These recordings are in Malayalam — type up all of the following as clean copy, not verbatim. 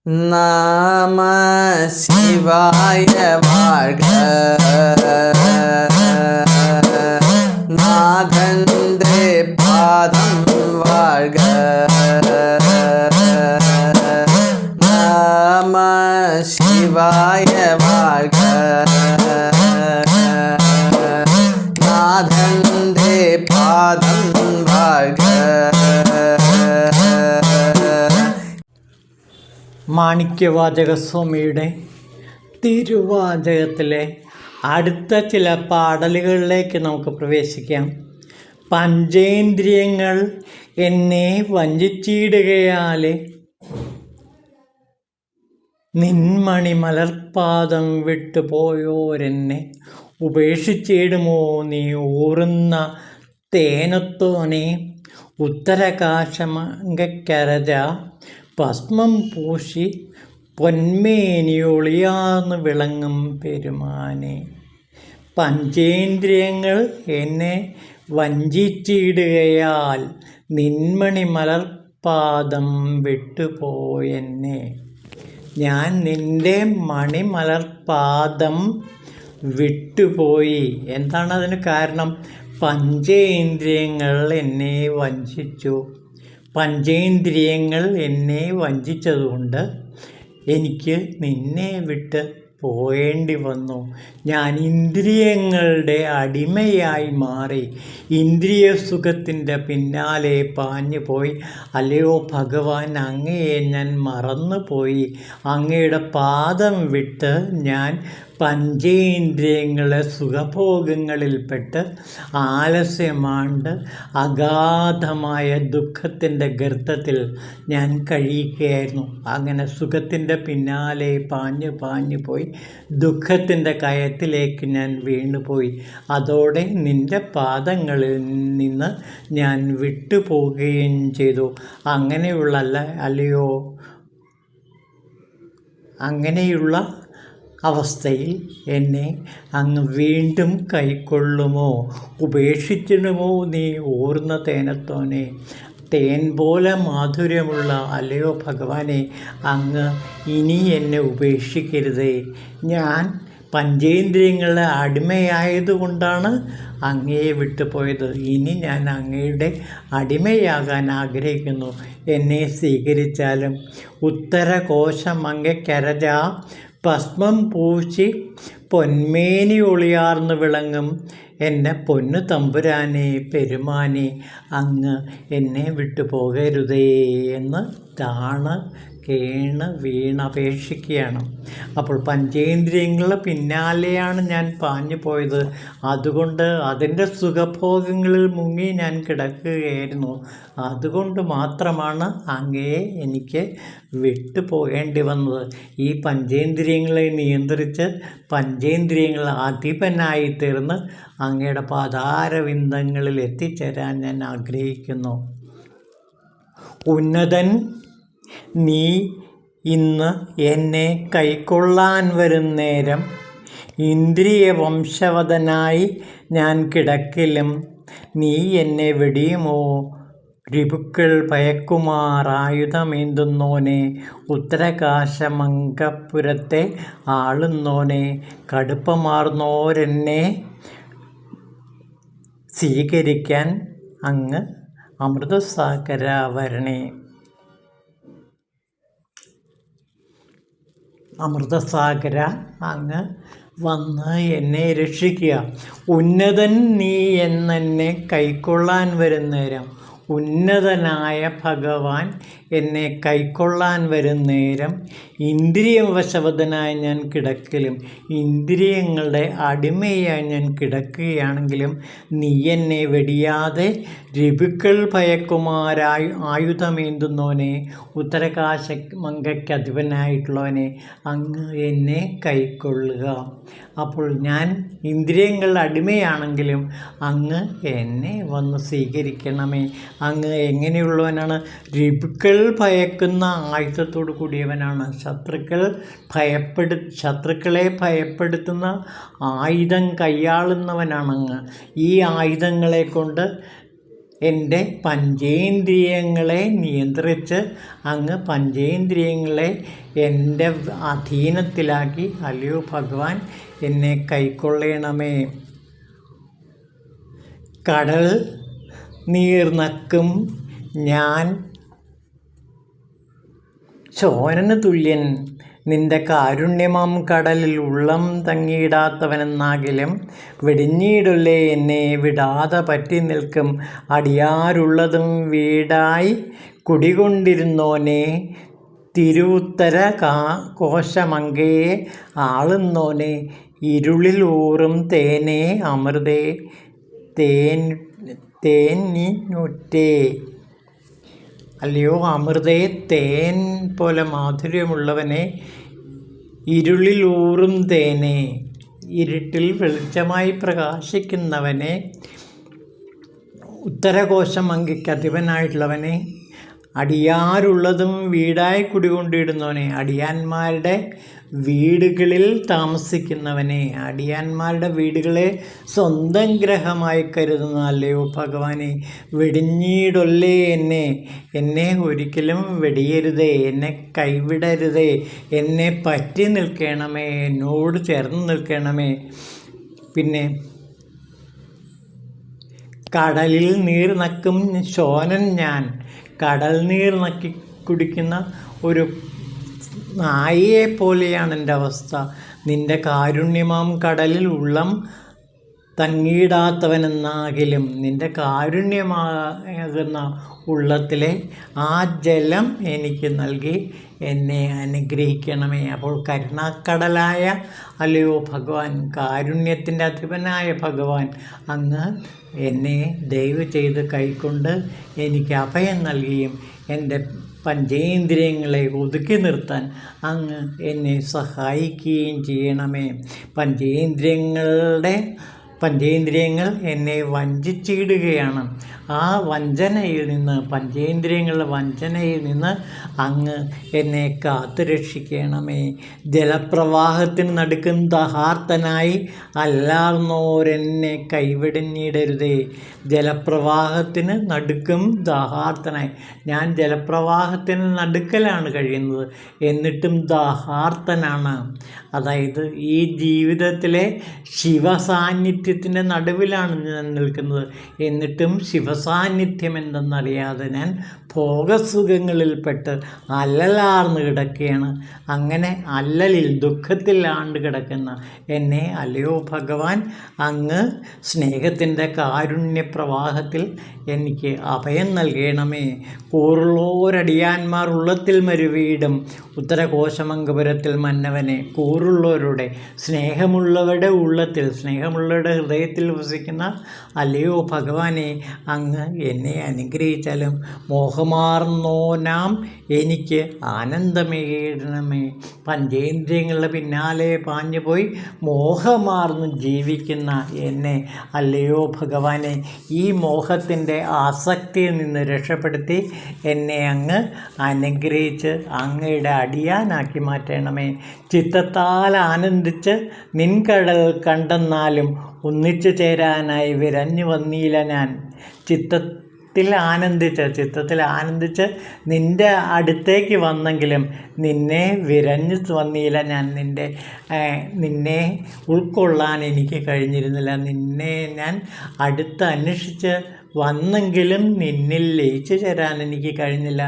நம சிவாய வாழ்க. நாதன்றே பாதம் வாழ்க. நம சிவாய வாழ்க. நாதன்றே பாதம் வாழ்க. മാണിക്യവാചകസ്വാമിയുടെ തിരുവാചകത്തിലെ അടുത്ത ചില പാടലുകളിലേക്ക് നമുക്ക് പ്രവേശിക്കാം. പഞ്ചേന്ദ്രിയങ്ങൾ എന്നെ വഞ്ചിച്ചിടുകയാലെ നിൻമണി മലർപ്പാദം വിട്ടുപോയോരെന്നെ ഉപേക്ഷിച്ചിടുമോ നീ ഊറുന്ന തേനത്തോനെ. ഉത്തരകാശമങ്കരജ ഭസ്മം പൂശി പൊന്മേനിയൊളിയാർന്ന് വിളങ്ങും പെരുമാനെ. പഞ്ചേന്ദ്രിയങ്ങൾ എന്നെ വഞ്ചിച്ചിടുകയാൽ നിൻമണി മലർപ്പാദം വിട്ടുപോയെന്നെ. ഞാൻ നിൻ്റെ മണിമലർപ്പാദം വിട്ടുപോയി. എന്താണ് അതിന് കാരണം? പഞ്ചേന്ദ്രിയങ്ങൾ എന്നെ വഞ്ചിച്ചു. പഞ്ചേന്ദ്രിയങ്ങൾ എന്നെ വഞ്ചിച്ചതുകൊണ്ട് എനിക്ക് നിന്നെ വിട്ട് പോയേണ്ടി വന്നു. ഞാൻ ഇന്ദ്രിയങ്ങളുടെ അടിമയായി മാറി. ഇന്ദ്രിയ സുഖത്തിൻ്റെ പിന്നാലെ പാഞ്ഞു പോയി. അല്ലയോ ഭഗവാൻ, അങ്ങയെ ഞാൻ മറന്നുപോയി. അങ്ങയുടെ പാദം വിട്ട് ഞാൻ പഞ്ചേന്ദ്രിയങ്ങളെ സുഖഭോഗങ്ങളിൽപ്പെട്ട് ആലസ്യമാണ്ട് അഗാധമായ ദുഃഖത്തിൻ്റെ ഗർത്തത്തിൽ ഞാൻ കഴിയുകയായിരുന്നു. അങ്ങനെ സുഖത്തിൻ്റെ പിന്നാലെ പാഞ്ഞു പോയി ദുഃഖത്തിൻ്റെ കയത്തിലേക്ക് ഞാൻ വീണുപോയി. അതോടെ നിൻ്റെ പാദങ്ങളിൽ നിന്ന് ഞാൻ വിട്ടുപോവുകയും ചെയ്തു. അങ്ങനെയുള്ള അവസ്ഥയിൽ എന്നെ അങ്ങ് വീണ്ടും കൈക്കൊള്ളുമോ? ഉപേക്ഷിച്ചിടുമോ നീ ഊർന്ന തേനത്തോനെ. തേൻ പോലെ മാധുര്യമുള്ള അല്ലയോ ഭഗവാനെ, അങ്ങ് ഇനി എന്നെ ഉപേക്ഷിക്കരുതേ. ഞാൻ പഞ്ചേന്ദ്രിയങ്ങളുടെ അടിമയായതുകൊണ്ടാണ് അങ്ങയെ വിട്ടുപോയത്. ഇനി ഞാൻ അങ്ങയുടെ അടിമയാകാൻ ആഗ്രഹിക്കുന്നു. എന്നെ സ്വീകരിച്ചാലും. ഉത്തരകോശമങ്കരജ ഭസ്മം പൂശി പൊന്മേനി ഒളിയാർന്ന് വിളങ്ങും എൻ്റെ പൊന്നു തമ്പുരാനെ, പെരുമാനെ, അങ്ങ് എന്നെ വിട്ടു പോകരുതേ എന്ന് വീണപേക്ഷിക്കുകയാണ്. അപ്പോൾ പഞ്ചേന്ദ്രിയങ്ങളുടെ പിന്നാലെയാണ് ഞാൻ പാഞ്ഞു പോയത്. അതുകൊണ്ട് അതിൻ്റെ സുഖഭോഗങ്ങളിൽ മുങ്ങി ഞാൻ കിടക്കുകയായിരുന്നു. അതുകൊണ്ട് മാത്രമാണ് അങ്ങയെ എനിക്ക് വിട്ടു പോകേണ്ടി വന്നത്. ഈ പഞ്ചേന്ദ്രിയങ്ങളെ നിയന്ത്രിച്ച് പഞ്ചേന്ദ്രിയങ്ങൾ അധിപനായി തീർന്ന് അങ്ങയുടെ പാതാരവിന്ദങ്ങളിൽ എത്തിച്ചേരാൻ ഞാൻ ആഗ്രഹിക്കുന്നു. ഉന്നതൻ, നീ ഇന്ന് എന്നെ കൈക്കൊള്ളാൻ വരും നേരം ഇന്ദ്രിയ വംശവദനായി ഞാൻ കിടക്കിലും നീ എന്നെ വെടിയുമോ? രിപുക്കൾ ഭയക്കുമാറായുധമേന്തുന്നോനെ, ഉത്തരകാശമങ്കപുരത്തെ ആളുന്നോനെ, കടുപ്പമാർന്നോരെന്നെ സ്വീകരിക്കാൻ അങ്ങ് അമൃതസാഗര വരണേ. അമൃതസാഗര, അങ്ങ് വന്ന് എന്നെ രക്ഷിക്കുക. ഉന്നതൻ, നീ എന്നെ കൈക്കൊള്ളാൻ വരുന്നേരം. ഉന്നതനായ ഭഗവാൻ എന്നെ കൈക്കൊള്ളാൻ വരും നേരം ഇന്ദ്രിയവശവദനായി ഞാൻ കിടക്കലും ഇന്ദ്രിയങ്ങളുടെ അടിമയായി ഞാൻ കിടക്കുകയാണെങ്കിലും നീ എന്നെ വെടിയാതെ രിപുക്കൾ ആയുധമേന്തുന്നോനെ, ഉത്തരകാശമങ്കയ്ക്കധിപനായിട്ടുള്ളവനെ, അങ്ങ് എന്നെ കൈക്കൊള്ളുക. അപ്പോൾ ഞാൻ ഇന്ദ്രിയങ്ങളുടെ അടിമയാണെങ്കിലും അങ്ങ് എന്നെ വന്ന് സ്വീകരിക്കണമേ. അങ്ങ് എങ്ങനെയുള്ളവനാണ്? രിപുക്കൾ ഭയക്കുന്ന ആയുധത്തോടു കൂടിയവനാണ്. ശത്രുക്കളെ ഭയപ്പെടുത്തുന്ന ആയുധം കൈയാളുന്നവനാണ് അങ്ങ്. ഈ ആയുധങ്ങളെ കൊണ്ട് എൻ്റെ പഞ്ചേന്ദ്രിയങ്ങളെ നിയന്ത്രിച്ച് അങ്ങ് പഞ്ചേന്ദ്രിയങ്ങളെ എൻ്റെ അധീനത്തിലാക്കി അല്ലയോ ഭഗവാൻ എന്നെ കൈക്കൊള്ളണമേ. കടൽ നീർനക്കും ഞാൻ ശോനന് തുല്യൻ, നിന്റെ കാരുണ്യമാം കടലിൽ ഉള്ളം തങ്ങിയിടാത്തവനെന്നാകിലും വെടിഞ്ഞിടൊല്ലേ എന്നെ വിടാതെ പറ്റി നിൽക്കും അടിയാരുള്ളതും വീടായി കുടികൊണ്ടിരുന്നോനെ, തിരുവുത്തര കോശമങ്കയെ ആളുന്നോനെ, ഇരുളിൽ ഊറും തേനേ അമൃതേ തേനിനുറ്റേ. അല്ലയോ അമൃതേ, തേൻ പോലെ മാധുര്യമുള്ളവനെ, ഇരുളിൽ ഊറും തേനെ, ഇരുട്ടിൽ വെളിച്ചമായി പ്രകാശിക്കുന്നവനെ, ഉത്തരകോശം അങ്കിക്ക് അധിപനായിട്ടുള്ളവനെ, അടിയാരുള്ളതും വീടായി കുടികൊണ്ടിടുന്നവനെ, അടിയാന്മാരുടെ വീടുകളിൽ താമസിക്കുന്നവനെ, അടിയാന്മാരുടെ വീടുകളെ സ്വന്തം ഗ്രഹമായി കരുതുന്ന അല്ലയോ ഭഗവാനെ, വെടിഞ്ഞിടൊല്ലേ എന്നെ ഒരിക്കലും വെടിയരുതേ, എന്നെ കൈവിടരുതേ, എന്നെ പറ്റി നിൽക്കണമേ, എന്നോട് ചേർന്ന് നിൽക്കണമേ. പിന്നെ കടലിൽ നീർ നക്കും ശോനൻ ഞാൻ, കടൽ നീർ നക്കി കുടിക്കുന്ന ഒരു നായയെ പോലെയാണ് എൻ്റെ അവസ്ഥ. നിൻ്റെ കാരുണ്യമാം കടലിൽ ഉള്ളം തങ്ങിയിടാത്തവനെന്നാകിലും നിൻ്റെ കാരുണ്യമാകുന്ന ഉള്ളത്തിലെ ആ ജലം എനിക്ക് നൽകി എന്നെ അനുഗ്രഹിക്കണമേ. അപ്പോൾ കരുണാക്കടലായ അല്ലയോ ഭഗവാൻ, കാരുണ്യത്തിൻ്റെ അധിപനായ ഭഗവാൻ, അങ്ങ് എന്നെ ദയവ് ചെയ്ത് കൈക്കൊണ്ട് എനിക്ക് അഭയം നൽകുകയും എൻ്റെ പഞ്ചേന്ദ്രിയങ്ങളെ ഒതുക്കി നിർത്താൻ അങ്ങ് എന്നെ സഹായിക്കുകയും ചെയ്യണമേ. പഞ്ചേന്ദ്രിയങ്ങൾ എന്നെ വഞ്ചിച്ചിടുകയാണ്. ആ വഞ്ചനയിൽ നിന്ന്, പഞ്ചേന്ദ്രിയങ്ങളുടെ വഞ്ചനയിൽ നിന്ന് അങ്ങ് എന്നെ കാത്തു രക്ഷിക്കണമേ. ജലപ്രവാഹത്തിന് നടുക്കും ദഹാർത്തനായി അല്ലാർന്നോരെന്നെ കൈവിടഞ്ഞിടരുതേ. ജലപ്രവാഹത്തിന് നടുക്കും ദാഹാർത്തനായി, ഞാൻ ജലപ്രവാഹത്തിന് നടുക്കലാണ് കഴിയുന്നത്, എന്നിട്ടും ദാഹാർത്തനാണ്. അതായത് ഈ ജീവിതത്തിലെ ശിവസാന്നിധ്യത്തിൻ്റെ നടുവിലാണ് ഞാൻ നിൽക്കുന്നത്, എന്നിട്ടും ശിവസാന്നിധ്യം എന്തെന്നറിയാതെ ഞാൻ ഭോഗസുഖങ്ങളിൽപ്പെട്ട് അല്ലലാർന്ന് കിടക്കുകയാണ്. അങ്ങനെ അല്ലലിൽ, ദുഃഖത്തിൽ ആണ്ട് കിടക്കുന്ന എന്നെ അല്ലയോ ഭഗവാൻ, അങ്ങ് സ്നേഹത്തിൻ്റെ കാരുണ്യപ്രവാഹത്തിൽ എനിക്ക് അഭയം നൽകണമേ. കൂറുള്ളോരടിയാന്മാർ ഉള്ളത്തിൽ മരുവീടും ഉത്തരകോശമംഗപുരത്തിൽ മന്നവനെ, കൂറുള്ളവരുടെ, സ്നേഹമുള്ളവരുടെ ഉള്ളത്തിൽ, സ്നേഹമുള്ളവരുടെ ഹൃദയത്തിൽ വസിക്കുന്ന അല്ലയോ ഭഗവാനെ, അങ്ങ് എന്നെ അനുഗ്രഹിച്ചാലും മോഹമാർന്നോനാം എനിക്ക് ആനന്ദമേകണമേ. പഞ്ചേന്ദ്രിയങ്ങളുടെ പിന്നാലെ പാഞ്ഞുപോയി മോഹമാർന്ന് ജീവിക്കുന്ന എന്നെ അല്ലയോ ഭഗവാനെ, ഈ മോഹത്തിൻ്റെ ആസക്തിയിൽ നിന്ന് രക്ഷപ്പെടുത്തി എന്നെ അങ്ങ് അനുഗ്രഹിച്ച് അങ്ങയുടെ അടിയാനാക്കി മാറ്റണമേ. ചിത്തത്താൽ ആനന്ദിച്ച് നിൻകടൽ കണ്ടെന്നാലും ഒന്നിച്ചു ചേരാനായി വിരഞ്ഞു വന്നീല ഞാൻ. ചിത്തത്തിൽ ആനന്ദിച്ച് നിൻ്റെ അടുത്തേക്ക് വന്നെങ്കിലും നിന്നെ വിരഞ്ഞു വന്നീല ഞാൻ. നിന്നെ ഉൾക്കൊള്ളാൻ എനിക്ക് കഴിഞ്ഞിരുന്നില്ല. നിന്നെ ഞാൻ അടുത്ത് അന്വേഷിച്ച് വന്നെങ്കിലും നിന്നിൽ ലയിച്ചു ചേരാൻ എനിക്ക് കഴിഞ്ഞില്ല.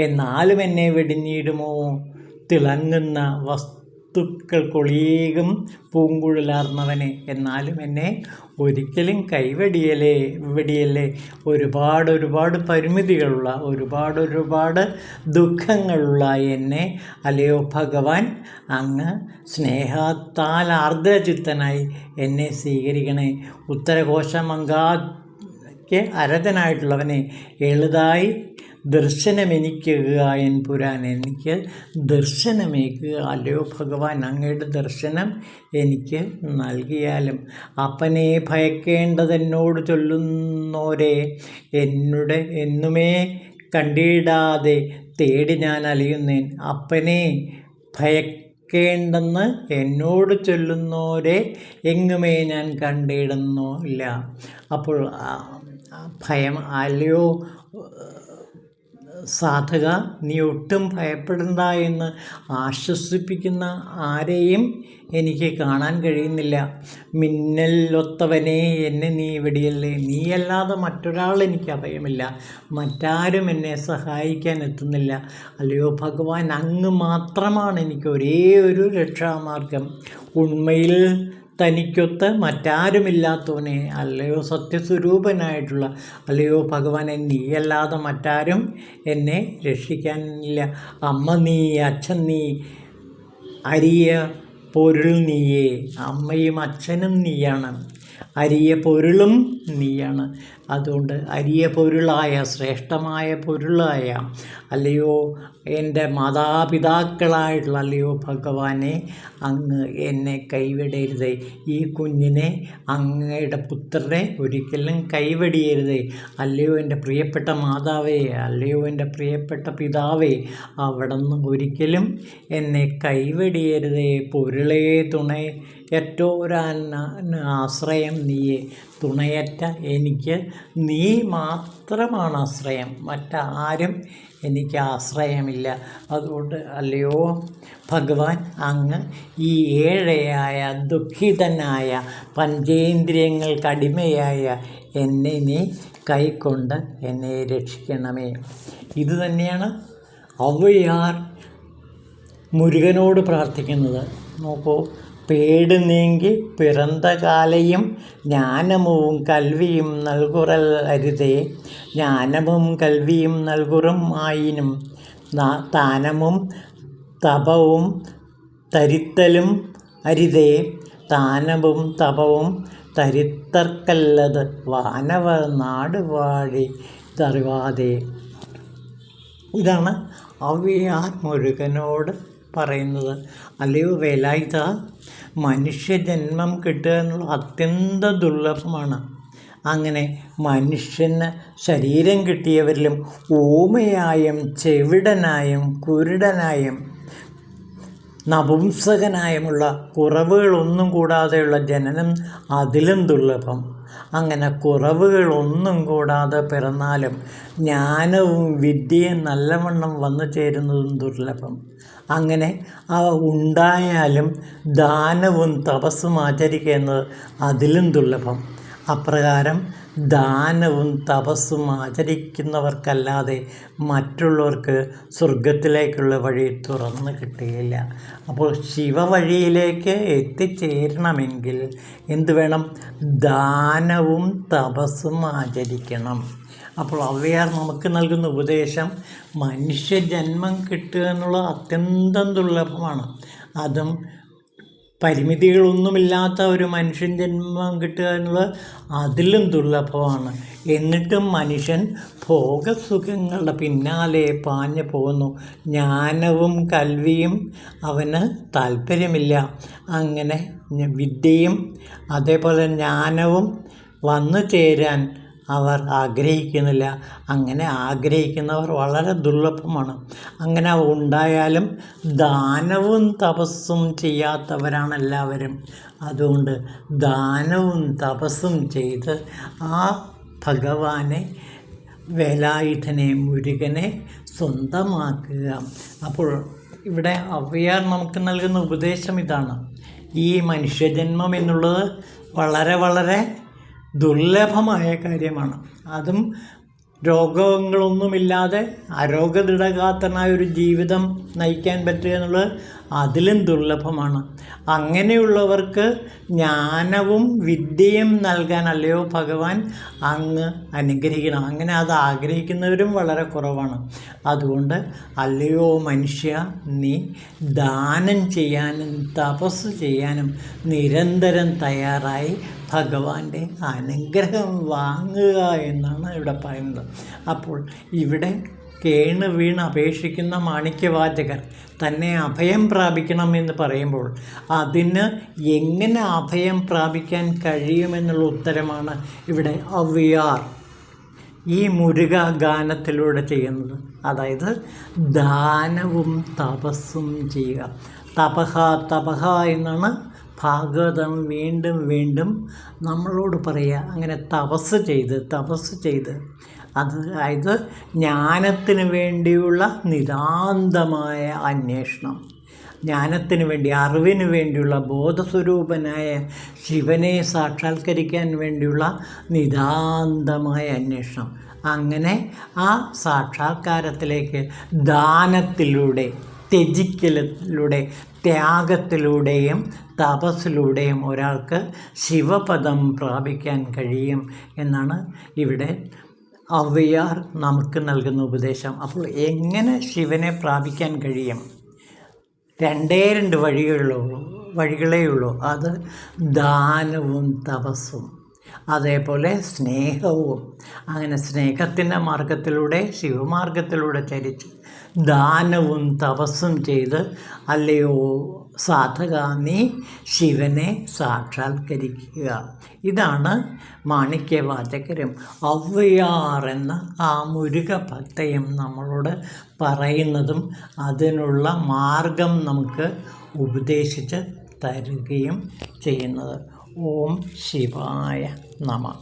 എന്നാലും എന്നെ വെടിഞ്ഞിടുമോ തിളങ്ങുന്ന വസ്തുക്കൾക്കൊളിയേകും പൂങ്കുഴലാർന്നവനെ, എന്നാലും എന്നെ ഒരിക്കലും വെടിയല്ലേ. ഒരുപാട് പരിമിതികളുള്ള, ഒരുപാട് ദുഃഖങ്ങളുള്ള എന്നെ അല്ലയോ ഭഗവാൻ, അങ്ങ് സ്നേഹത്താൽ ആർദ്രചിത്തനായി എന്നെ സ്വീകരിക്കണേ. ഉത്തരകോശമങ്കായ്ക്ക് അരതനായിട്ടുള്ളവനെ, എളുതായി ദർശനമെനിക്കുക എൻ പുരാൻ, എനിക്ക് ദർശനമേക്കുക അല്ലയോ ഭഗവാൻ. അങ്ങയുടെ ദർശനം എനിക്ക് നൽകിയാലും അപ്പനെ ഭയക്കേണ്ടതെന്നോട് ചൊല്ലുന്നോരെ, എന്നുമേ കണ്ടിടാതെ തേടി ഞാൻ അലയുന്നേൻ. അപ്പനെ ഭയക്കേണ്ടെന്ന് എന്നോട് ചൊല്ലുന്നോരെ എങ്ങുമേ ഞാൻ കണ്ടിടുന്നില്ല. അപ്പോൾ ഭയം, അല്ലയോ സാധക, നീ ഒട്ടും ഭയപ്പെടണ്ട എന്ന് ആശ്വസിപ്പിക്കുന്ന ആരെയും എനിക്ക് കാണാൻ കഴിയുന്നില്ല. മിന്നലൊത്തവനെ, എന്നെ നീ വെടിയല്ലേ. നീയല്ലാതെ മറ്റൊരാൾ എനിക്ക് അഭയമില്ല, മറ്റാരും എന്നെ സഹായിക്കാൻ എത്തുന്നില്ല. അല്ലയോ ഭഗവാൻ, അങ്ങ് മാത്രമാണ് എനിക്ക് ഒരേ ഒരു രക്ഷാമാർഗം. ഉണ്മയിൽ തനിക്കൊത്ത് മറ്റാരുമില്ലാത്തവനെ, അല്ലയോ സത്യസ്വരൂപനായിട്ടുള്ള അല്ലയോ ഭഗവാനെ, നീയല്ലാതെ മറ്റാരും എന്നെ രക്ഷിക്കാനില്ല. അമ്മ നീ, അച്ഛൻ നീ, അരിയ പൊരുൾ നീയേ. അമ്മയും അച്ഛനും നീയാണ്, അരിയ പൊരുളും നീയാണ്. അതുകൊണ്ട് അരിയ പൊരുളായ, ശ്രേഷ്ഠമായ പൊരുളായ അല്ലയോ എൻ്റെ മാതാപിതാക്കളായിട്ടുള്ള അല്ലയോ ഭഗവാനെ, അങ്ങ് എന്നെ കൈവിടരുതേ. ഈ കുഞ്ഞിനെ, അങ്ങയുടെ പുത്രനെ ഒരിക്കലും കൈവെടിയരുതേ. അല്ലയോ എൻ്റെ പ്രിയപ്പെട്ട മാതാവേ, അല്ലയോ എൻ്റെ പ്രിയപ്പെട്ട പിതാവേ, അവിടുന്ന് ഒരിക്കലും എന്നെ കൈവെടിയരുതേ. പൊരുളേ ആശ്രയം നീയേ. തുണയറ്റ എനിക്ക് നീ മാത്രമാണ് ആശ്രയം, മറ്റാരും എനിക്ക് ആശ്രയമില്ല. അതുകൊണ്ട് അല്ലയോ ഭഗവാൻ, അങ്ങ് ഈ ഏഴയായ ദുഃഖിതനായ പഞ്ചേന്ദ്രിയങ്ങൾക്കടിമയായ എന്നെ നീ കൈക്കൊണ്ട് എന്നെ രക്ഷിക്കണമേ. ഇതുതന്നെയാണ് ഔവ്വയാർ മുരുകനോട് പ്രാർത്ഥിക്കുന്നത്. നോക്കൂ, പേട് നീങ്കി പിറந்த കാലയും ஞானமும் கல்வியும் നൽകുറൽ അരുതേ. ജ്ഞാനവും കൽവിയും നൽകുറും ആയിനും താനമും തപവും തരിത്തലും അരുതേ. താനവും തപവും തരിത്തർക്കല്ലത് വാനവർ നാടുവാഴി തറിവാതെ. ഇതാണ് ഔവ്വയാർ മുരുകനോട് പറയുന്നത്. അല്ലയോ വേലായുധ, മനുഷ്യജന്മം കിട്ടുക എന്നുള്ളത് അത്യന്ത ദുർലഭമാണ്. അങ്ങനെ മനുഷ്യന് ശരീരം കിട്ടിയവരിലും ഊമയായും ചെവിടനായും കുരുടനായും നപുംസകനായുമുള്ള കുറവുകളൊന്നും കൂടാതെയുള്ള ജനനം അതിലും ദുർലഭം. അങ്ങനെ കുറവുകളൊന്നും കൂടാതെ പിറന്നാലും ജ്ഞാനവും വിദ്യയും നല്ലവണ്ണം വന്നു ചേരുന്നതും ദുർലഭം. അങ്ങനെ അവ ഉണ്ടായാലും ദാനവും തപസ്സും ആചരിക്കുന്നത് അതിലും ദുർലഭം. അപ്രകാരം ദാനവും തപസ്സും ആചരിക്കുന്നവർക്കല്ലാതെ മറ്റുള്ളവർക്ക് സ്വർഗത്തിലേക്കുള്ള വഴി തുറന്നു കിട്ടുകയില്ല. അപ്പോൾ ശിവവഴിയിലേക്ക് എത്തിച്ചേരണമെങ്കിൽ എന്തു വേണം? ദാനവും തപസ്സും ആചരിക്കണം. അപ്പോൾ ഔവ്വയാർ നമുക്ക് നൽകുന്ന ഉപദേശം, മനുഷ്യജന്മം കിട്ടുക എന്നുള്ളത് അത്യന്തം ദുർലഭമാണ്. അതും പരിമിതികളൊന്നുമില്ലാത്ത ഒരു മനുഷ്യൻ ജന്മം കിട്ടുക എന്നുള്ളത് അതിലും ദുർലഭമാണ്. എന്നിട്ടും മനുഷ്യൻ ഭോഗസുഖങ്ങളുടെ പിന്നാലെ പാഞ്ഞു പോകുന്നു. ജ്ഞാനവും കൽവിയും അവന് താല്പര്യമില്ല. അങ്ങനെ വിദ്യയും അതേപോലെ ജ്ഞാനവും വന്നു ചേരാൻ അവർ ആഗ്രഹിക്കുന്നില്ല. അങ്ങനെ ആഗ്രഹിക്കുന്നവർ വളരെ ദുർലഭമാണ്. അങ്ങനെ ഉണ്ടായാലും ദാനവും തപസ്സും ചെയ്യാത്തവരാണ് എല്ലാവരും. അതുകൊണ്ട് ദാനവും തപസ്സും ചെയ്ത് ആ ഭഗവാനെ, വേലായുധനെ, മുരുകനെ സ്വന്തമാക്കുക. അപ്പോൾ ഇവിടെ ഔവ്വയാർ നമുക്ക് നൽകുന്ന ഉപദേശം ഇതാണ്. ഈ മനുഷ്യജന്മം എന്നുള്ളത് വളരെ വളരെ ദുർലഭമായ കാര്യമാണ്. അതും രോഗങ്ങളൊന്നുമില്ലാതെ അരോഗദൃഢഗാത്രനായ ഒരു ജീവിതം നയിക്കാൻ പറ്റുക എന്നുള്ളത് അതിലും ദുർലഭമാണ്. അങ്ങനെയുള്ളവർക്ക് ജ്ഞാനവും വിദ്യയും നൽകാൻ അല്ലയോ ഭഗവാൻ അങ്ങ് അനുഗ്രഹിക്കണം. അങ്ങനെ അത് ആഗ്രഹിക്കുന്നവരും വളരെ കുറവാണ്. അതുകൊണ്ട് അല്ലയോ മനുഷ്യ, നീ ദാനം ചെയ്യാനും തപസ് ചെയ്യാനും നിരന്തരം തയ്യാറായി ഭഗവാന്റെ അനുഗ്രഹം വാങ്ങുക എന്നാണ് ഇവിടെ പറയുന്നത്. അപ്പോൾ ഇവിടെ കേണ് വീണ് അപേക്ഷിക്കുന്ന മാണിക്യവാചകർ തന്നെ അഭയം പ്രാപിക്കണമെന്ന് പറയുമ്പോൾ അതിന് എങ്ങനെ അഭയം പ്രാപിക്കാൻ കഴിയുമെന്നുള്ള ഉത്തരമാണ് ഇവിടെ ഔവ്വയാർ ഈ മുരുക ഗാനത്തിലൂടെ ചെയ്യുന്നത്. അതായത് ദാനവും തപസ്സും ചെയ്യുക. തപഹ തപഹ എന്നാണ് ഭാഗവതം വീണ്ടും വീണ്ടും നമ്മളോട് പറയുക. അങ്ങനെ തപസ് ചെയ്ത് അതായത് ജ്ഞാനത്തിന് വേണ്ടിയുള്ള നിതാന്തമായ അന്വേഷണം, ജ്ഞാനത്തിന് വേണ്ടി, അറിവിന് വേണ്ടിയുള്ള, ബോധസ്വരൂപനായ ശിവനെ സാക്ഷാത്കരിക്കാൻ വേണ്ടിയുള്ള നിതാന്തമായ അന്വേഷണം. അങ്ങനെ ആ സാക്ഷാത്കാരത്തിലേക്ക് ദാനത്തിലൂടെ, ത്യജിക്കലിലൂടെ, ത്യാഗത്തിലൂടെയും തപസ്സിലൂടെയും ഒരാൾക്ക് ശിവപദം പ്രാപിക്കാൻ കഴിയും എന്നാണ് ഇവിടെ ഔവ്യാർ നമുക്ക് നൽകുന്ന ഉപദേശം. അപ്പോൾ എങ്ങനെ ശിവനെ പ്രാപിക്കാൻ കഴിയും? രണ്ട് വഴികളേ ഉള്ളൂ. അത് ദാനവും തപസ്സും, അതേപോലെ സ്നേഹവും. അങ്ങനെ സ്നേഹത്തിൻ്റെ മാർഗത്തിലൂടെ, ശിവമാർഗത്തിലൂടെ ചരിച്ച് ദാനവും തപസ്സും ചെയ്ത്, അല്ലയോ സാധക, നീ ശിവനെ സാക്ഷാത്കരിക്കുക. ഇതാണ് മാണിക്യവാചകരും ഔവ്യാർ എന്ന ആ മുരുക ഭക്തയും നമ്മളോട് പറയുന്നതും അതിനുള്ള മാർഗം നമുക്ക് ഉപദേശിച്ച് തരുകയും ചെയ്യുന്നത്. ഓം ശിവായ നമഃ.